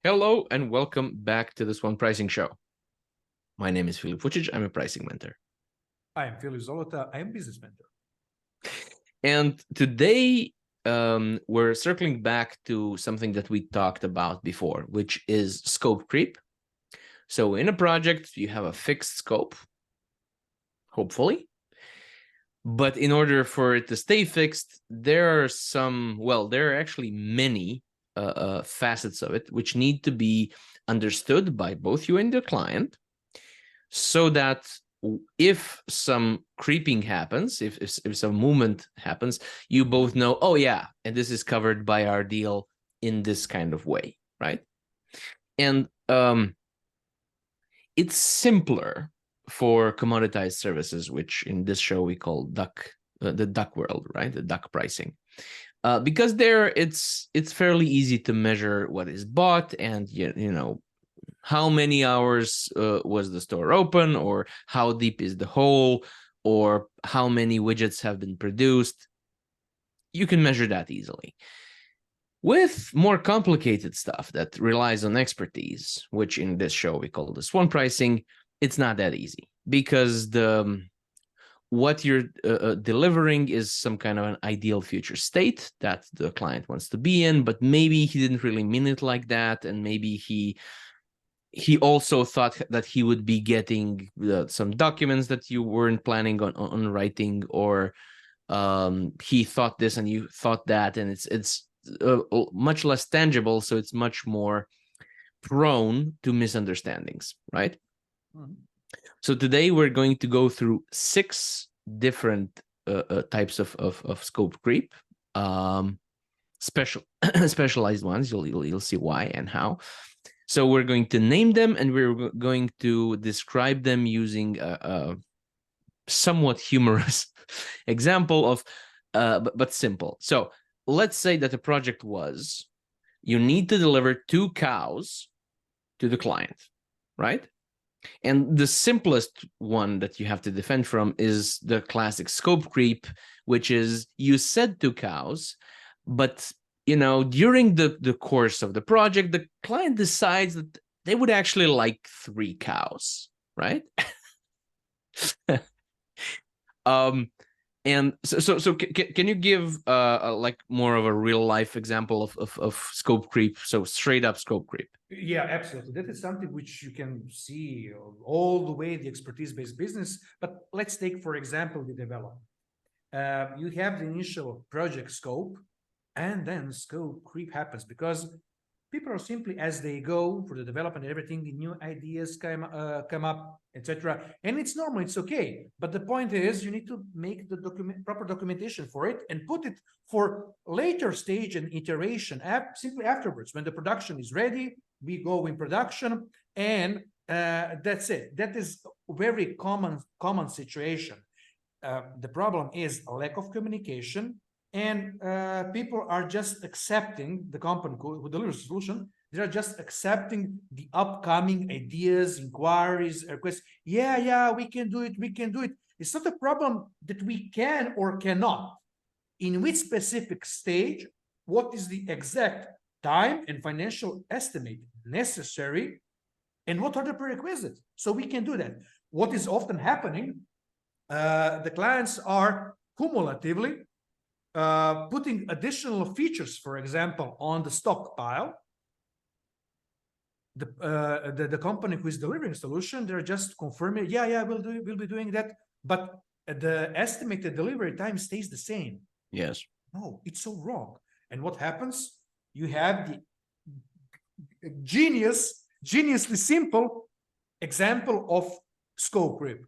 Hello and welcome back to the SWAN Pricing Show. My name is Filip Vucic. I'm a pricing mentor. I am Filip Zolota. I am business mentor. And today we're circling back to something that we talked about before, which is scope creep. So in a project, you have a fixed scope, hopefully. But in order for it to stay fixed, there are actually many facets of it which need to be understood by both you and the client, so that if some creeping happens, if some movement happens, you both know, oh yeah, and this is covered by our deal in this kind of way, right? And it's simpler for commoditized services, which in this show we call the duck world, right? The duck pricing. Because there it's fairly easy to measure what is bought and you know how many hours was the store open, or how deep is the hole, or how many widgets have been produced. You can measure that easily. With more complicated stuff that relies on expertise, which in this show we call the SWAN pricing, it's not that easy, because what you're delivering is some kind of an ideal future state that the client wants to be in, but maybe he didn't really mean it like that, and maybe he also thought that he would be getting some documents that you weren't planning on writing, or he thought this and you thought that, and it's much less tangible, so it's much more prone to misunderstandings, right? Mm-hmm. So today we're going to go through 6 different types of scope creep, specialized ones. You'll see why and how. So we're going to name them, and we're going to describe them using a somewhat humorous example of, but simple. So let's say that the project was, you need to deliver 2 cows to the client, right? And the simplest one that you have to defend from is the classic scope creep, which is you said 2 cows, but during the course of the project, the client decides that they would actually like 3 cows, right? And so can you give like more of a real life example of scope creep? So straight up scope creep. Yeah, absolutely. That is something which you can see all the way the expertise-based business. But let's take, for example, the development. You have the initial project scope, and then scope creep happens because people are simply, as they go for the development and everything, new ideas come up, etc. And it's normal, it's okay. But the point is, you need to make the proper documentation for it and put it for later stage and iteration. Simply afterwards, when the production is ready, we go in production, and that's it. That is a very common situation. The problem is a lack of communication, and people are just accepting, the company who delivers the solution, they're just accepting the upcoming ideas, inquiries, requests. Yeah, we can do it. It's not a problem that we can or cannot. In which specific stage, what is the exact time and financial estimate necessary, and what are the prerequisites? So we can do that. What is often happening, the clients are cumulatively putting additional features, for example, on the stockpile. The company who is delivering a solution, they're just confirming, yeah, we'll be doing that, but the estimated delivery time stays the same. Yes. No, it's so wrong. And what happens? You have the geniusly simple example of scope creep.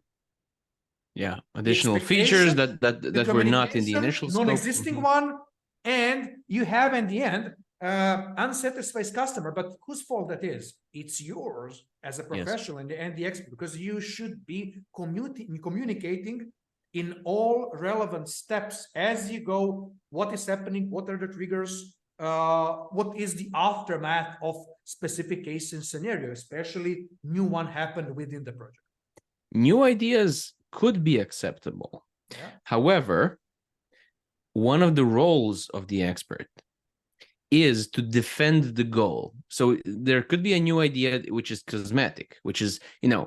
Yeah, additional features that were not in the initial scope. Non-existing one, and you have in the end unsatisfied customer. But whose fault that is? It's yours as a professional, yes, and the expert, because you should be communicating in all relevant steps as you go. What is happening? What are the triggers? What is the aftermath of specific case and scenario, especially new one happened within the project. New ideas could be acceptable. Yeah. However, one of the roles of the expert is to defend the goal. So there could be a new idea which is cosmetic, which is,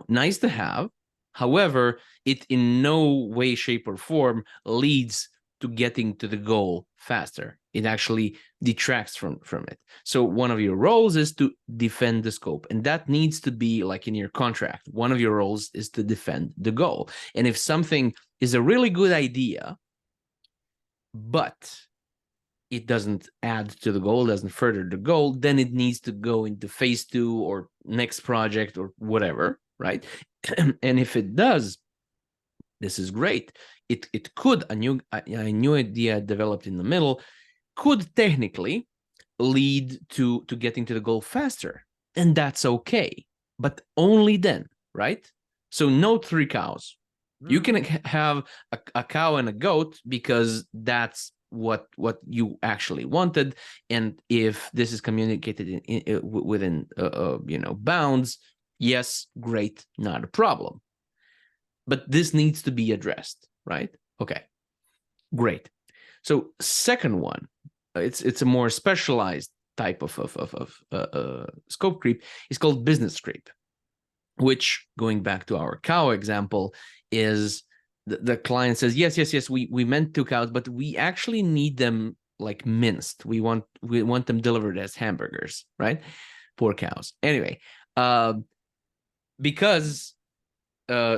nice to have. However, it in no way, shape, or form leads to getting to the goal faster. It actually detracts from it. So one of your roles is to defend the scope, and that needs to be like in your contract. One of your roles is to defend the goal. And if something is a really good idea, but it doesn't add to the goal, doesn't further the goal, then it needs to go into phase 2 or next project or whatever, right? And if it does, this is great. It could, a new idea developed in the middle could technically lead to getting to the goal faster, and that's okay, but only then, right? So no 3 cows. You can have a cow and a goat because that's what you actually wanted, and if this is communicated within bounds, yes, great, not a problem. But this needs to be addressed, right? Okay, great. So second one, it's a more specialized type of scope creep. It's called business creep, which, going back to our cow example, is the client says, yes, we meant 2 cows, but we actually need them like minced. We want them delivered as hamburgers, right? Poor cows. Anyway, because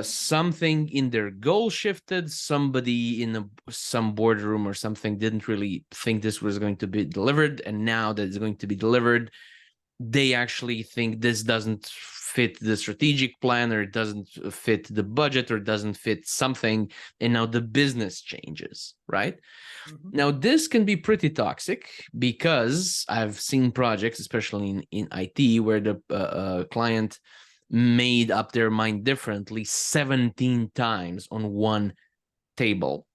something in their goal shifted, somebody in some boardroom or something didn't really think this was going to be delivered, and now that it's going to be delivered, they actually think this doesn't fit the strategic plan, or it doesn't fit the budget, or doesn't fit something, and now the business changes, right? Now this can be pretty toxic, because I've seen projects, especially in IT, where the client made up their mind differently 17 times on one table.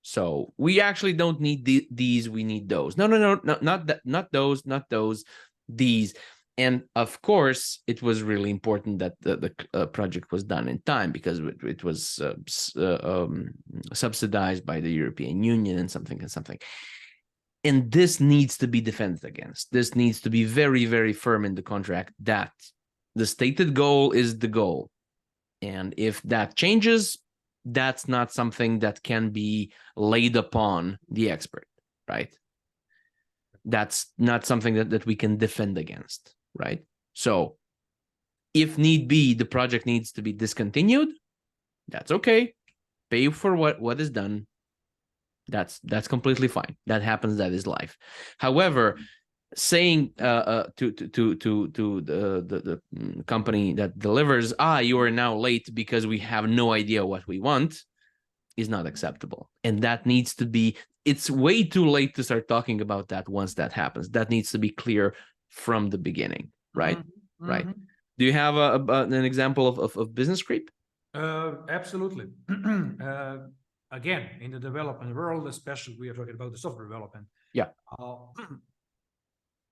So we actually don't need these, we need those. No, not that, not those, these. And of course, it was really important that the project was done in time, because it was subsidized by the European Union and something. And this needs to be defended against. This needs to be very, very firm in the contract that the stated goal is the goal. And if that changes, that's not something that can be laid upon the expert, right? That's not something that we can defend against, right? So if need be, the project needs to be discontinued, that's okay. Pay for what is done. That's completely fine. That happens. That is life. However, saying to the company that delivers, you are now late because we have no idea what we want, is not acceptable. And that needs to be, it's way too late to start talking about that once that happens. That needs to be clear from the beginning, right? Right. Do you have an example of business creep? Absolutely. Again, in the development world, especially we are talking about the software development. Yeah.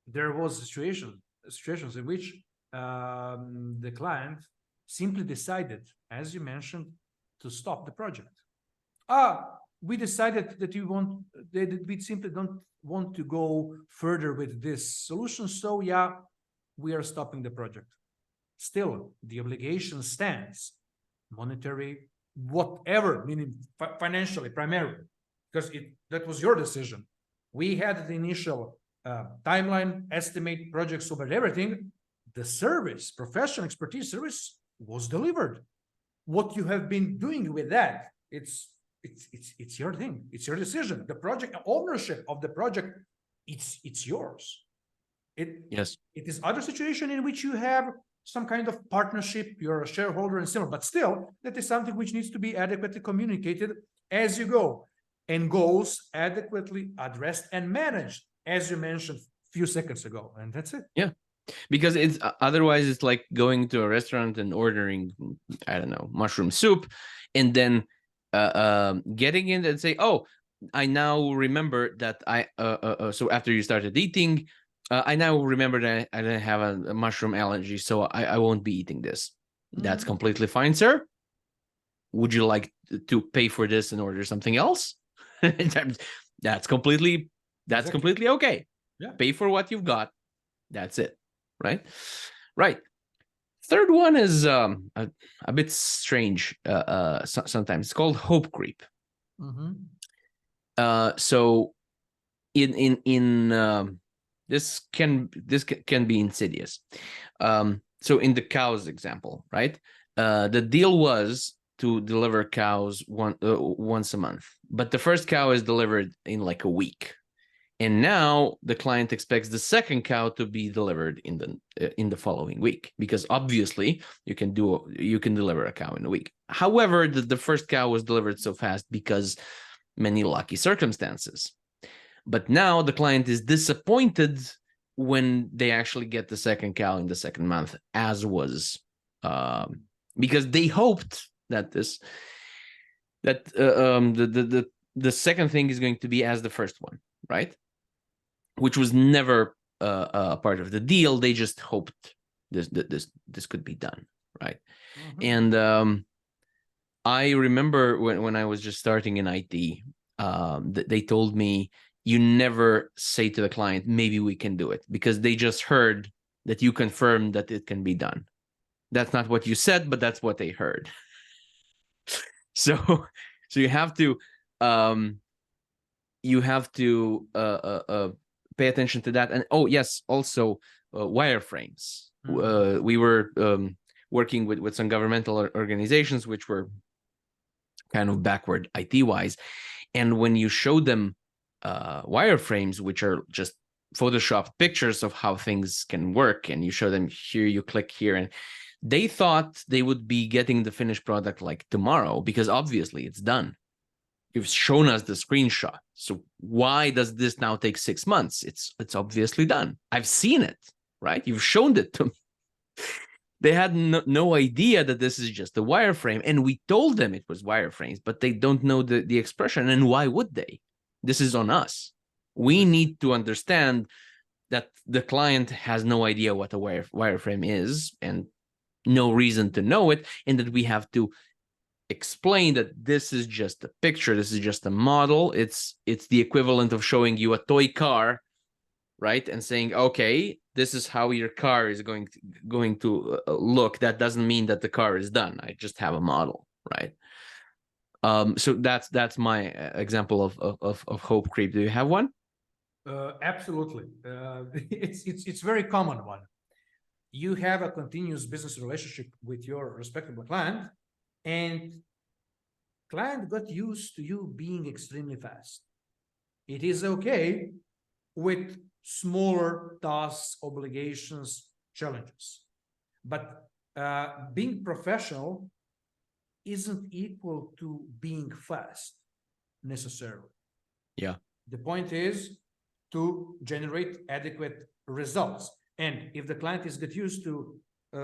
There was situations in which the client simply decided, as you mentioned, to stop the project. We decided that we simply don't want to go further with this solution. So yeah, we are stopping the project. Still, the obligation stands, monetary, whatever, meaning financially, primarily, because that was your decision. We had the initial timeline, estimate, project scope, and everything. The service, professional expertise service, was delivered. What you have been doing with that, it's your thing. It's your decision. The project ownership of the project, it's yours. Yes. It is other situation in which you have some kind of partnership, you're a shareholder and similar, but still, that is something which needs to be adequately communicated as you go, and goals adequately addressed and managed, as you mentioned a few seconds ago, and that's it. Yeah, because it's otherwise it's like going to a restaurant and ordering, I don't know, mushroom soup, and then getting in and say, oh, I now remember that so after you started eating, I now remember that I didn't have a mushroom allergy, so I won't be eating this. That's completely fine, sir. Would you like to pay for this and order something else? That's completely okay. Yeah. Pay for what you've got. That's it. Right. Right. Third one is a bit strange sometimes. It's called hope creep. So in this can be insidious. So in the cows example, right? The deal was to deliver cows once a month, but the first cow is delivered in like a week, and now the client expects the second cow to be delivered in the following week, because obviously you can deliver a cow in a week. However, the first cow was delivered so fast because many lucky circumstances. But now the client is disappointed when they actually get the second cow in the second month, as was because they hoped that the second thing is going to be as the first one, right? Which was never a part of the deal. They just hoped this could be done, right? And I remember when I was just starting in IT, they told me, you never say to the client, maybe we can do it, because they just heard that you confirmed that it can be done. That's not what you said, but that's what they heard. So you have to pay attention to that. And oh yes, also wireframes. We were working with some governmental organizations which were kind of backward IT wise, and when you show them wireframes, which are just photoshopped pictures of how things can work, and you show them, here you click here, and they thought they would be getting the finished product like tomorrow, because obviously it's done. You've shown us the screenshot, so why does this now take 6 months? It's obviously done. I've seen it, right? You've shown it to me. They had no idea that this is just a wireframe, and we told them it was wireframes, but they don't know the expression, and why would they? This is on us. We need to understand that the client has no idea what a wireframe is, and no reason to know it, and that we have to explain that this is just a picture, this is just a model. It's the equivalent of showing you a toy car, right, and saying, okay, this is how your car is going to look. That doesn't mean that the car is done. I just have a model, right? So that's my example of hope creep. Do you have one? Absolutely. It's very common one. You have a continuous business relationship with your respectable client, and client got used to you being extremely fast. It is okay with smaller tasks, obligations, challenges, but being professional isn't equal to being fast necessarily. Yeah. The point is to generate adequate results. And if the client is get used to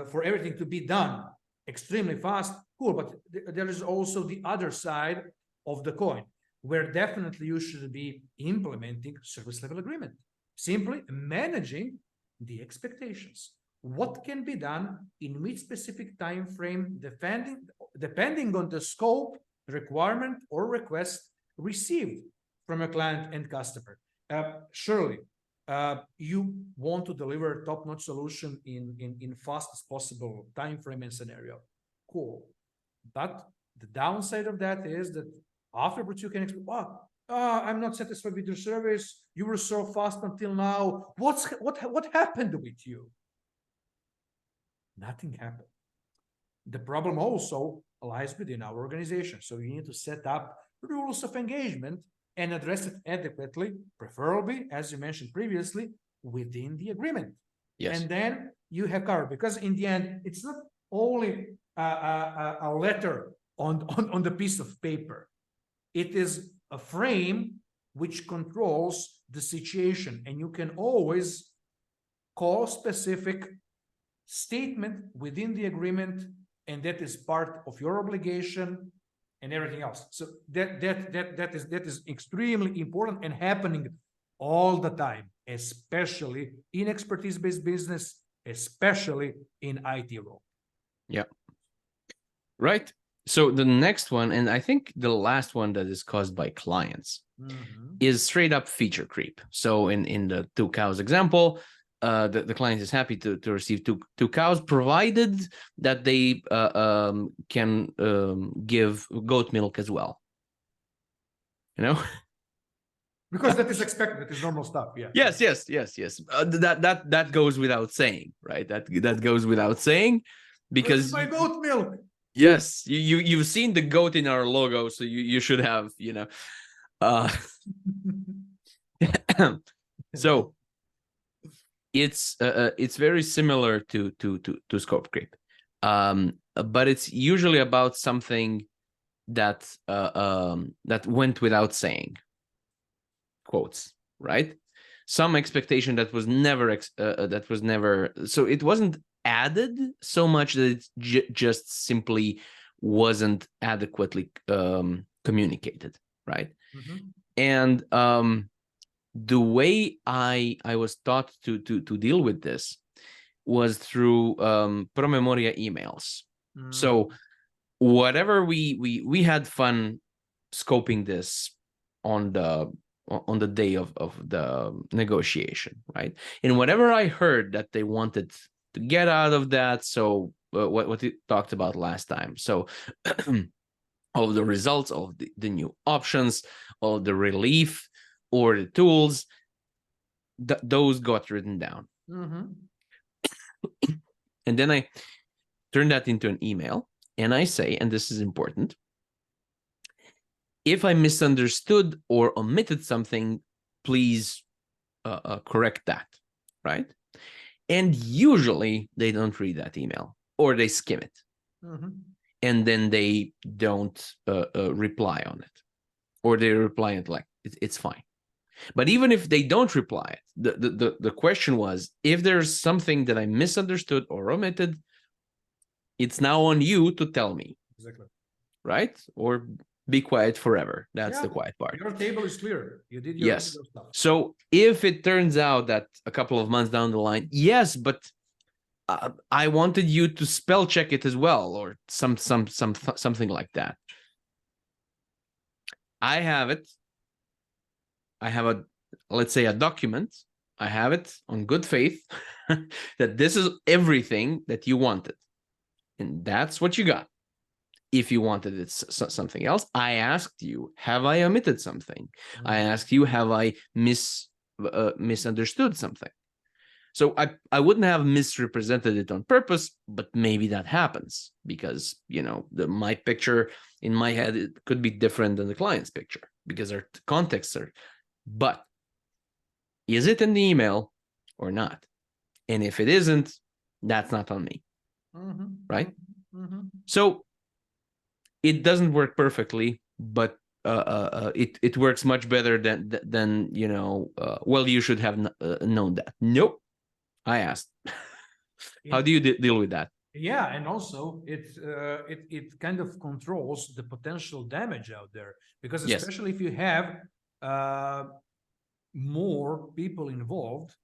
for everything to be done extremely fast, cool. But there is also the other side of the coin, where definitely you should be implementing service level agreement, simply managing the expectations. What can be done in which specific time frame, depending on the scope, requirement, or request received from a client and customer. Surely, you want to deliver top-notch solution in fastest possible time frame and scenario. Cool. But the downside of that is that afterwards you can expect, I'm not satisfied with your service. You were so fast until now. What happened with you? Nothing happened. The problem also lies within our organization. So you need to set up rules of engagement and address it adequately, preferably, as you mentioned previously, within the agreement. Yes. And then you have cover, because in the end, it's not only a letter on the piece of paper. It is a frame which controls the situation, and you can always call specific statement within the agreement, and that is part of your obligation and everything else. So that is extremely important and happening all the time, especially in expertise-based business, especially in IT role. Yeah. Right. So the next one, and I think the last one that is caused by clients, is straight up feature creep. So in the 2 cows example, the client is happy to receive two cows, provided that they can give goat milk as well. You know? Because that is expected. That is normal stuff. Yeah. Yes. That goes without saying, right? That goes without saying, because my goat milk. yes, you've seen the goat in our logo, so you should have, you know. So it's very similar to scope creep, but it's usually about something that that went without saying, quotes, right? Some expectation that was never so it wasn't added so much that it just simply wasn't adequately communicated, right? And the way I was taught to deal with this was through promemoria emails. So whatever we had fun scoping this on the day of the negotiation, right? And whatever I heard that they wanted to get out of that, so what we talked about last time, so all of the results, all of the new options, all of the relief or the tools, those got written down. And then I turn that into an email, and I say, and this is important, if I misunderstood or omitted something, please correct that, right? And usually they don't read that email, or they skim it. And then they don't reply on it, or they reply it like it's fine. But even if they don't reply it, the question was, if there's something that I misunderstood or omitted, it's now on you to tell me. Exactly. Right? Or be quiet forever. That's the quiet part. Your table is clear. You did your stuff. So if it turns out that a couple of months down the line, yes, but I wanted you to spell check it as well, or something like that. I have it. I have let's say a document. I have it on good faith that this is everything that you wanted. And that's what you got. If you wanted it something else, I asked you, have I omitted something? I asked you, have I misunderstood something? So I wouldn't have misrepresented it on purpose, but maybe that happens because, you know, my picture in my head, it could be different than the client's picture because our contexts are. But is it in the email or not? And if it isn't, that's not on me, right? So it doesn't work perfectly, but it works much better than you know. Well, you should have known that. Nope, I asked. How do you deal with that? Yeah, and also it kind of controls the potential damage out there, because especially if you have more people involved,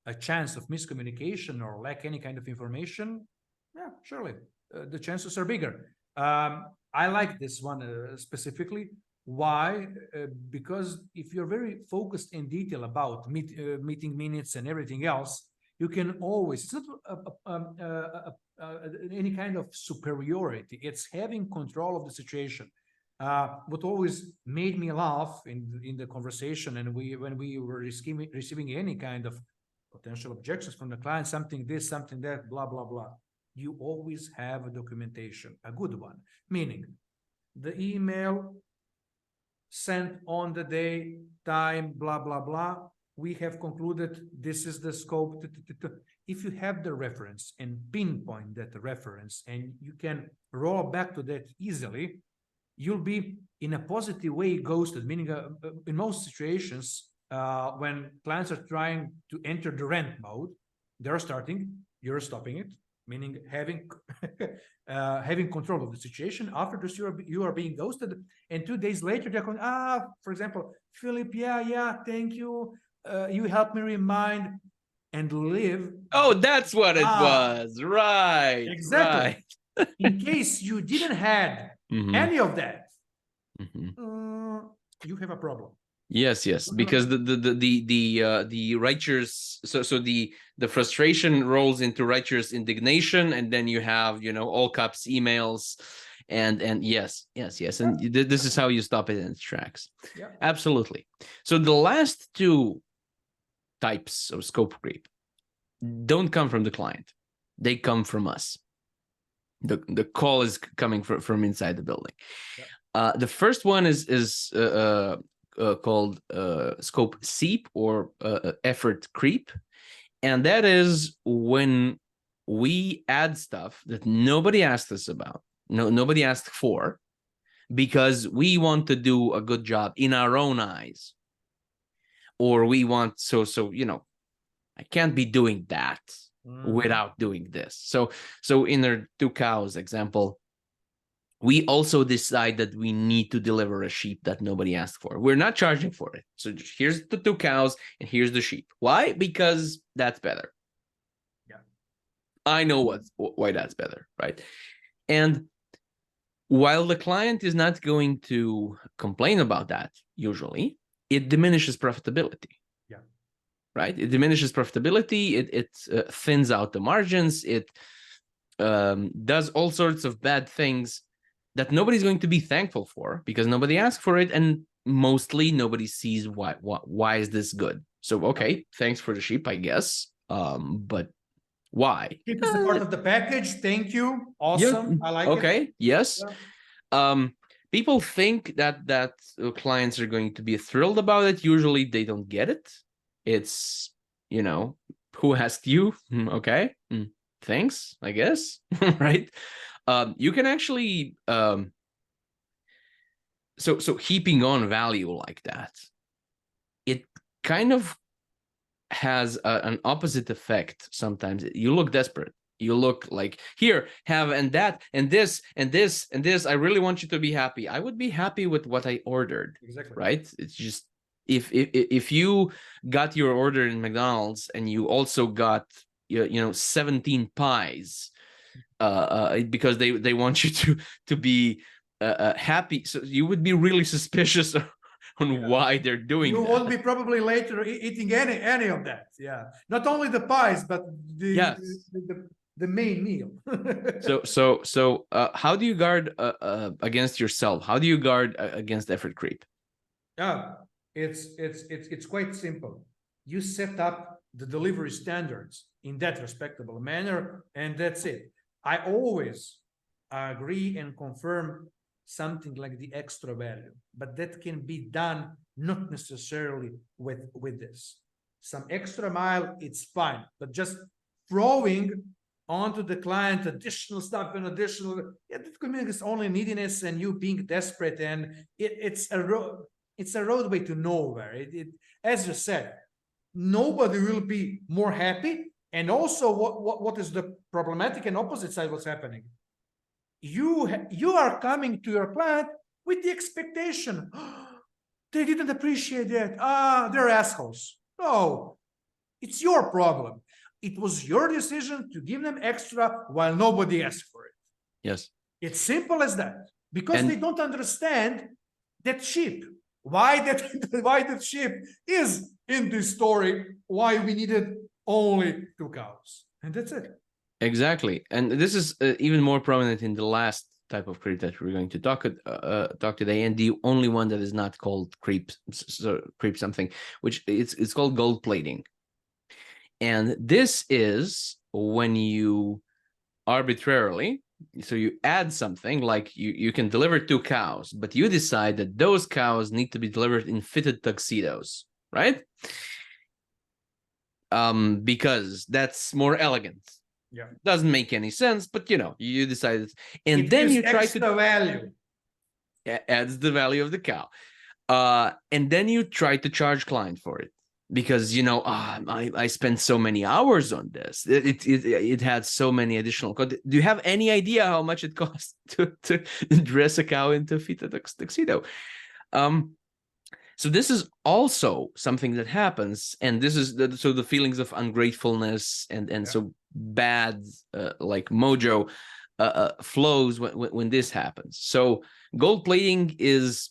a chance of miscommunication or lack any kind of information, yeah, surely the chances are bigger. I like this one specifically. Why? Because if you're very focused in detail about meeting minutes and everything else, you can always, it's not any kind of superiority. It's having control of the situation. What always made me laugh in the conversation, and when we were receiving any kind of potential objections from the client, something this, something that, blah, blah, blah. You always have a documentation, a good one, meaning the email sent on the day, time, blah, blah, blah. We have concluded this is the scope. If you have the reference and pinpoint that reference, and you can roll back to that easily, you'll be in a positive way ghosted, meaning in most situations, when clients are trying to enter the rent mode, they're starting, you're stopping it, meaning having having control of the situation. After this, you are being ghosted, and 2 days later they're going, for example, Philip, yeah, thank you, you helped me remind, and live. Oh, that's what it was, right? Exactly. Right. In case you didn't had Mhm. any of that, Mhm. you have a problem. Yes, yes, because the righteous, so the frustration rolls into righteous indignation, and then you have, you know, all caps emails, and yes, and this is how you stop it in its tracks. Yeah. Absolutely. So the last two types of scope creep don't come from the client; they come from us. The call is coming from inside the building. Yeah. The first one is called scope seep, or effort creep, and that is when we add stuff that nobody asked us about, nobody asked for, because we want to do a good job in our own eyes, or we want, so you know, I can't be doing that without doing this. So in our two cows example, we also decide that we need to deliver a sheep that nobody asked for. We're not charging for it. So here's the two cows and here's the sheep. Why? Because that's better. Yeah. I know why that's better, right? And while the client is not going to complain about that, usually, it diminishes profitability. Yeah. Right? It diminishes profitability. It thins out the margins. It does all sorts of bad things that nobody's going to be thankful for, because nobody asked for it, and mostly nobody sees why is this good. So okay, thanks for the sheep, I guess, but why? Sheep is a part of the package. Thank you. Yeah, Awesome. I like it. okay, yes. Yeah. People think that clients are going to be thrilled about it. Usually they don't get it. It's, you know, who asked you? Okay, thanks, I guess. Right? You can actually so heaping on value like that, it kind of has an opposite effect. Sometimes you look desperate, you look like, here, have, and that, and this, and this, and this, I really want you to be happy. I would be happy with what I ordered. Exactly. Right? It's just, if you got your order in McDonald's and you also got, you know, 17 pies, because they want you to be happy, so you would be really suspicious on why they're doing You that. won't be probably later eating any of that. Yeah, not only the pies, but Yes. the main meal. So how do you guard against yourself? How do you guard against effort creep? Yeah, it's quite simple. You set up the delivery standards in that respectable manner, and that's it. I always agree and confirm something like the extra value, but that can be done not necessarily with this. Some extra mile, it's fine, but just throwing onto the client additional stuff and additional, yeah, that communicates only neediness and you being desperate, and it's a roadway to nowhere. As you said, nobody will be more happy. And also, what is the problematic and opposite side? What's happening? You are coming to your client with the expectation, they didn't appreciate that. They're assholes. No, it's your problem. It was your decision to give them extra while nobody asked for it. Yes. It's simple as that. Because they don't understand that sheep. Why that sheep is in this story, why we needed only two cows. And that's it. Exactly. And this is even more prominent in the last type of creep that we're going to talk today, and the only one that is not called creep something, which it's called gold plating. And this is when you arbitrarily, so you add something, like you can deliver two cows, but you decide that those cows need to be delivered in fitted tuxedos, right? Because that's more elegant. Yeah. Doesn't make any sense, but you know, you decided, and it then you try extra to value. Adds the value of the cow. And then you try to charge client for it, because you know, I spent so many hours on this. It had so many additional. Do you have any idea how much it costs to dress a cow into a fitted tuxedo? So this is also something that happens, and this is so the feelings of ungratefulness and so bad like mojo flows when this happens. So gold plating is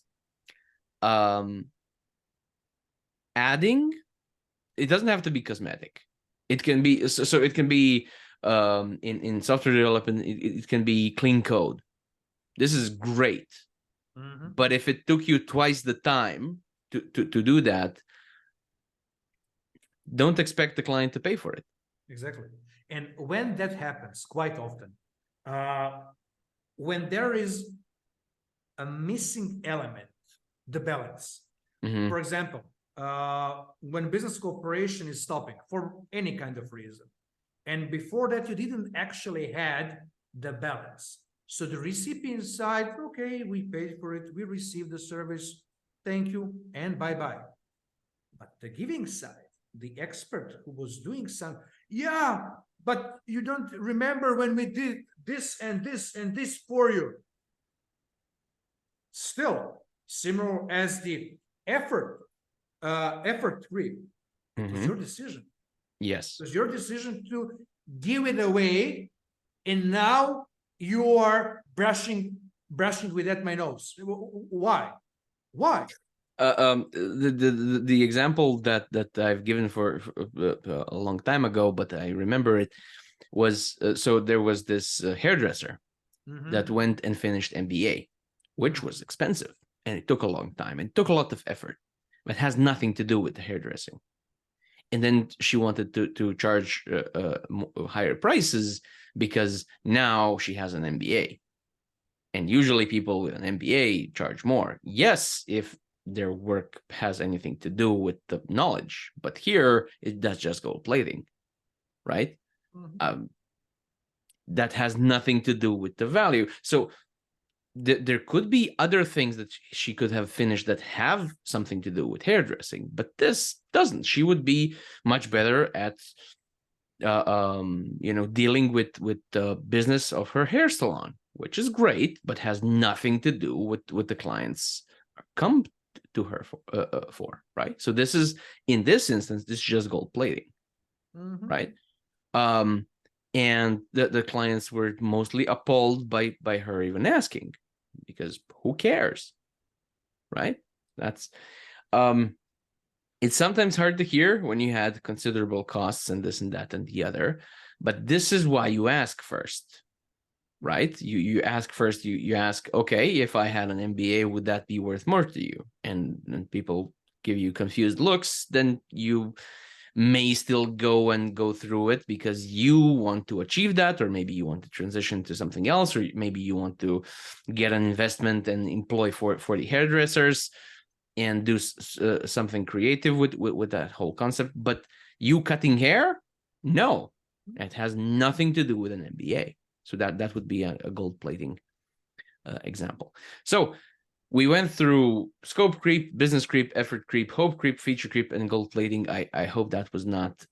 adding. It doesn't have to be cosmetic. It can be so it can be in software development. It can be clean code. This is great, but if it took you twice the time to do that, don't expect the client to pay for it. Exactly. And when that happens, quite often, when there is a missing element, the balance. For example, when business cooperation is stopping for any kind of reason, and before that you didn't actually had the balance. So the recipient side, okay, we paid for it, we received the service, thank you, and bye-bye. But the giving side, the expert who was doing some, yeah, but you don't remember when we did this and this and this for you. Still, similar as the effort creep, it was your decision. Yes. It was your decision to give it away, and now you are brushing with that my nose. Why? The example that I've given for a long time ago, but I remember it was so there was this hairdresser that went and finished MBA, which was expensive and it took a long time and took a lot of effort, but has nothing to do with the hairdressing. And then she wanted to charge higher prices because now she has an MBA. And usually people with an MBA charge more. Yes, if their work has anything to do with the knowledge, but here that's just gold plating, right? That has nothing to do with the value. So there could be other things that she could have finished that have something to do with hairdressing, but this doesn't. She would be much better at dealing with the business of her hair salon, which is great, but has nothing to do with the clients come to her for, right? So this is, in this instance, this is just gold plating, right? And the clients were mostly appalled by her even asking, because who cares, right? That's it's sometimes hard to hear when you had considerable costs and this and that and the other, but this is why you ask first, right? You ask first. You ask, okay, if I had an MBA, would that be worth more to you? And people give you confused looks, then you may still go through it because you want to achieve that, or maybe you want to transition to something else, or maybe you want to get an investment and employ for the hairdressers and do something creative with that whole concept. But you cutting hair, no, it has nothing to do with an MBA. So that would be a gold plating example. So we went through scope creep, business creep, effort creep, hope creep, feature creep, and gold plating. I hope that was not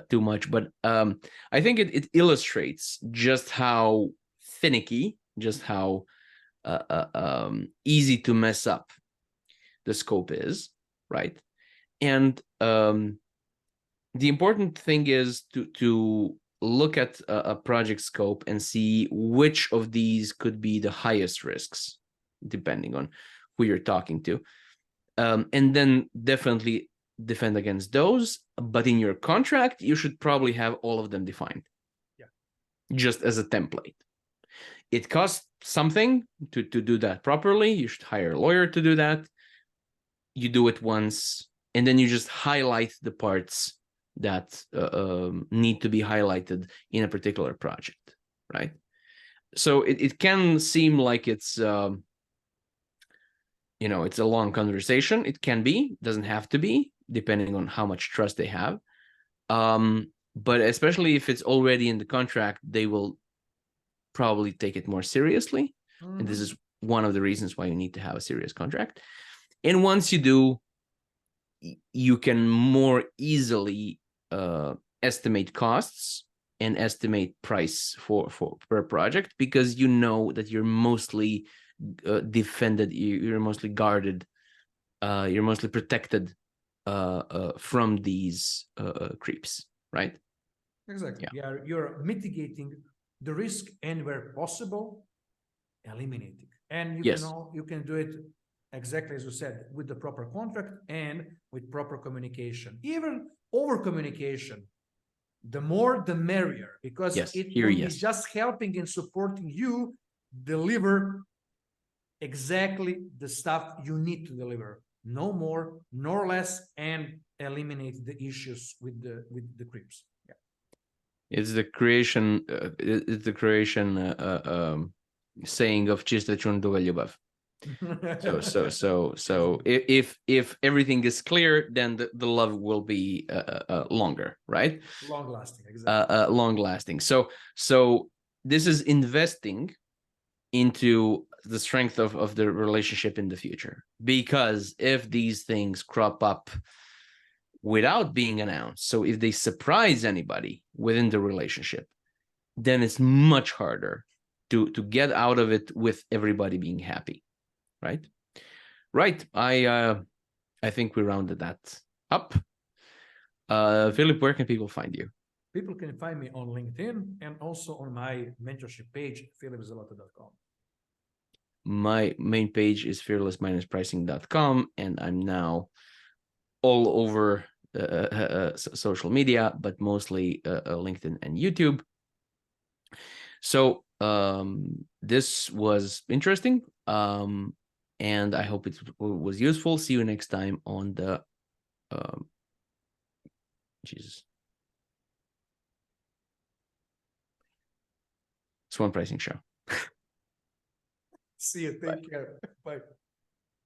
too much, but I think it illustrates just how finicky, just how easy to mess up the scope is, right? And the important thing is to look at a project scope and see which of these could be the highest risks, depending on who you're talking to. And then definitely defend against those. But in your contract, you should probably have all of them defined. Yeah. Just as a template. It costs something to do that properly. You should hire a lawyer to do that. You do it once, and then you just highlight the parts that need to be highlighted in a particular project, right? So it can seem like it's it's a long conversation. It can be, doesn't have to be, depending on how much trust they have. But especially if it's already in the contract, they will probably take it more seriously. And this is one of the reasons why you need to have a serious contract. And once you do, you can more easily estimate costs and estimate price for per project, because you know that you're mostly defended, you're mostly guarded, you're mostly protected from these creeps, right? Exactly. Yeah, you're mitigating the risk, and where possible, eliminating. And you Yes. you can do it exactly as you said, with the proper contract and with proper communication. Even over communication, the more the merrier, because Yes. it Here, will be yes. just helping and supporting you deliver exactly the stuff you need to deliver, no more nor less, and eliminate the issues with the creeps. Yeah. It's the creation. It's the creation saying of "Чисто чундуга любовь." So if everything is clear, then the love will be longer, right? Long lasting, exactly. Long lasting. So this is investing into the strength of the relationship in the future, because if these things crop up without being announced, so if they surprise anybody within the relationship, then it's much harder to get out of it with everybody being happy, right? Right. I think we rounded that up. Philip, where can people find you? People can find me on LinkedIn and also on my mentorship page, philipzalota.com. My main page is fearless-pricing.com, and I'm now all over social media, but mostly LinkedIn and YouTube. So this was interesting, and I hope it was useful. See you next time on the SWAN Pricing Show. See you. Take care. Bye.